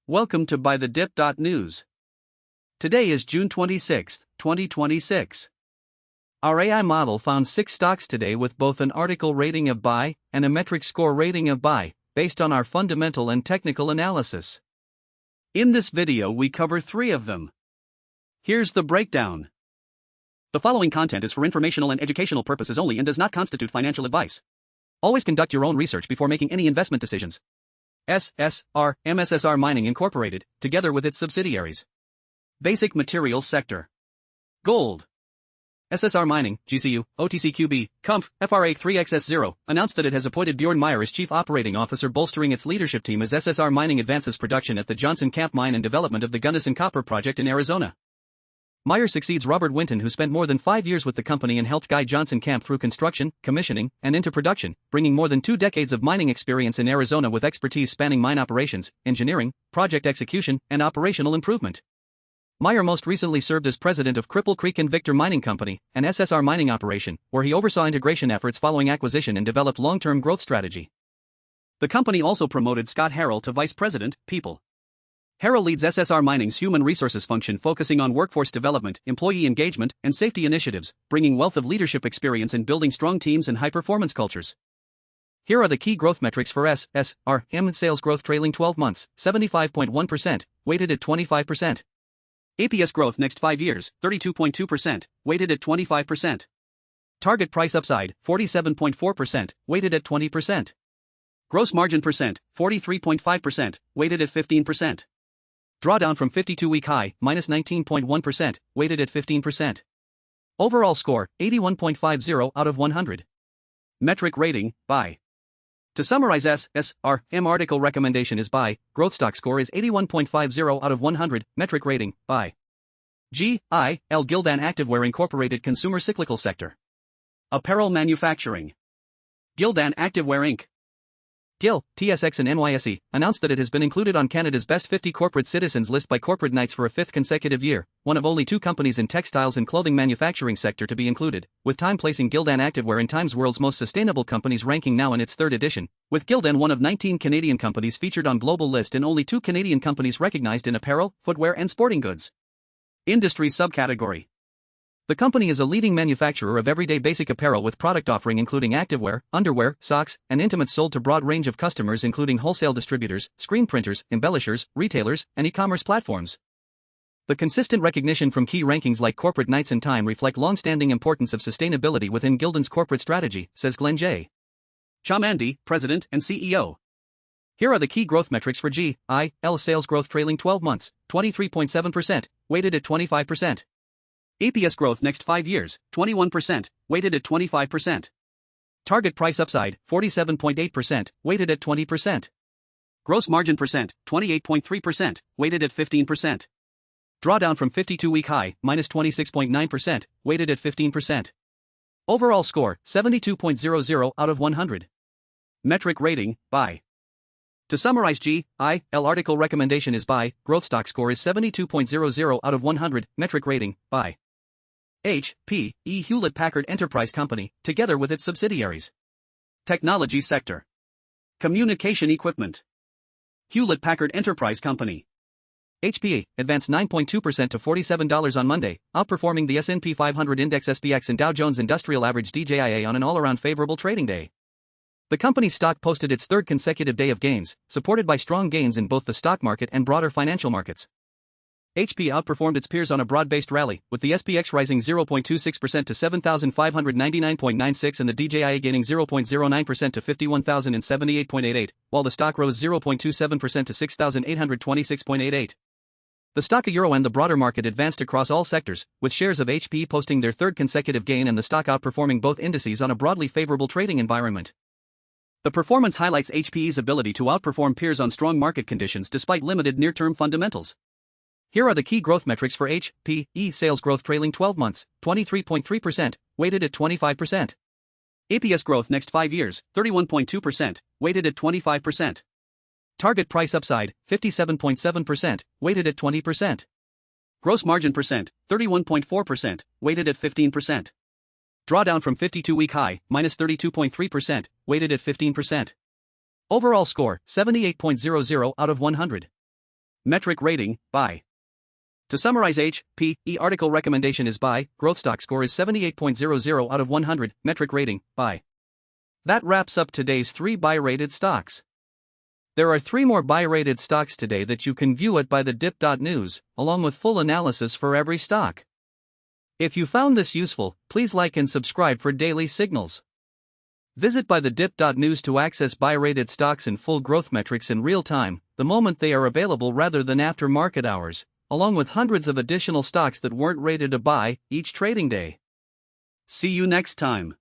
Welcome to BuyTheDip.news. Today is June 26, 2026. Our AI model found 6 stocks today with both an article rating of buy and a metric score rating of buy, based on our fundamental and technical analysis. In this video we cover 3 of them. Here's the breakdown. The following content is for informational and educational purposes only and does not constitute financial advice. Always conduct your own research before making any investment decisions. MSSR Mining Incorporated, together with its subsidiaries. Basic Materials Sector. Gold. SSR Mining, GCU, OTCQB, CUMF, FRA 3XS0, announced that it has appointed Bjorn Meyer as Chief Operating Officer, bolstering its leadership team as SSR Mining advances production at the Johnson Camp Mine and development of the Gunnison Copper Project in Arizona. Meyer succeeds Robert Winton, who spent more than 5 years with the company and helped guide Johnson Camp through construction, commissioning, and into production, bringing more than 2 decades of mining experience in Arizona with expertise spanning mine operations, engineering, project execution, and operational improvement. Meyer most recently served as president of Cripple Creek and Victor Mining Company, an SSR mining operation, where he oversaw integration efforts following acquisition and developed long-term growth strategy. The company also promoted Scott Harrell to vice president, people. Harrell leads SSR Mining's human resources function, focusing on workforce development, employee engagement, and safety initiatives, bringing wealth of leadership experience in building strong teams and high-performance cultures. Here are the key growth metrics for SSR: sales growth trailing 12 months, 75.1%, weighted at 25%. APS growth next 5 years, 32.2%, weighted at 25%. Target price upside, 47.4%, weighted at 20%. Gross margin percent, 43.5%, weighted at 15%. Drawdown from 52-week high, minus 19.1%, weighted at 15%. Overall score, 81.50 out of 100. Metric rating, buy. To summarize, SSR article recommendation is buy, growth stock score is 81.50 out of 100, metric rating, buy. GIL Gildan Activewear Incorporated, consumer cyclical sector. Apparel manufacturing. Gildan Activewear Inc. GIL, TSX and NYSE, announced that it has been included on Canada's Best 50 Corporate Citizens list by Corporate Knights for a 5th consecutive year, one of only 2 companies in textiles and clothing manufacturing sector to be included, with Time placing Gildan Activewear in Time's World's Most Sustainable Companies ranking now in its 3rd edition, with Gildan one of 19 Canadian companies featured on global list and only 2 Canadian companies recognized in apparel, footwear and sporting goods. Industry subcategory. The company is a leading manufacturer of everyday basic apparel with product offering including activewear, underwear, socks, and intimates sold to broad range of customers including wholesale distributors, screen printers, embellishers, retailers, and e-commerce platforms. The consistent recognition from key rankings like Corporate Knights and Time reflect long-standing importance of sustainability within Gildan's corporate strategy, says Glenn J. Chamandi, President and CEO. Here are the key growth metrics for GIL: sales growth trailing 12 months, 23.7%, weighted at 25%. APS growth next 5 years, 21%, weighted at 25%. Target price upside, 47.8%, weighted at 20%. Gross margin percent, 28.3%, weighted at 15%. Drawdown from 52-week high, minus 26.9%, weighted at 15%. Overall score, 72.00 out of 100. Metric rating, buy. To summarize, GIL article recommendation is buy, growth stock score is 72.00 out of 100, metric rating, buy. HPE Hewlett-Packard Enterprise Company, together with its subsidiaries. Technology sector. Communication equipment. Hewlett-Packard Enterprise Company. HPE advanced 9.2% to $47 on Monday, outperforming the S&P 500 Index SPX and Dow Jones Industrial Average DJIA on an all-around favorable trading day. The company's stock posted its 3rd consecutive day of gains, supported by strong gains in both the stock market and broader financial markets. HP outperformed its peers on a broad-based rally, with the SPX rising 0.26% to 7,599.96 and the DJIA gaining 0.09% to 51,078.88, while the stock rose 0.27% to 6,826.88. The stock euro and the broader market advanced across all sectors, with shares of HP posting their 3rd consecutive gain and the stock outperforming both indices on a broadly favorable trading environment. The performance highlights HPE's ability to outperform peers on strong market conditions despite limited near-term fundamentals. Here are the key growth metrics for HPE: sales growth trailing 12 months, 23.3%, weighted at 25%. APS growth next 5 years, 31.2%, weighted at 25%. Target price upside, 57.7%, weighted at 20%. Gross margin percent, 31.4%, weighted at 15%. Drawdown from 52-week high, minus 32.3%, weighted at 15%. Overall score, 78.00 out of 100. Metric rating, buy. To summarize H.P.E. article recommendation is buy, growth stock score is 78.00 out of 100, metric rating, buy. That wraps up today's 3 buy-rated stocks. There are 3 more buy-rated stocks today that you can view at BuyTheDips.news, along with full analysis for every stock. If you found this useful, please like and subscribe for daily signals. Visit BuyTheDips.news to access buy-rated stocks and full growth metrics in real time, the moment they are available rather than after market hours, along with hundreds of additional stocks that weren't rated a buy each trading day. See you next time.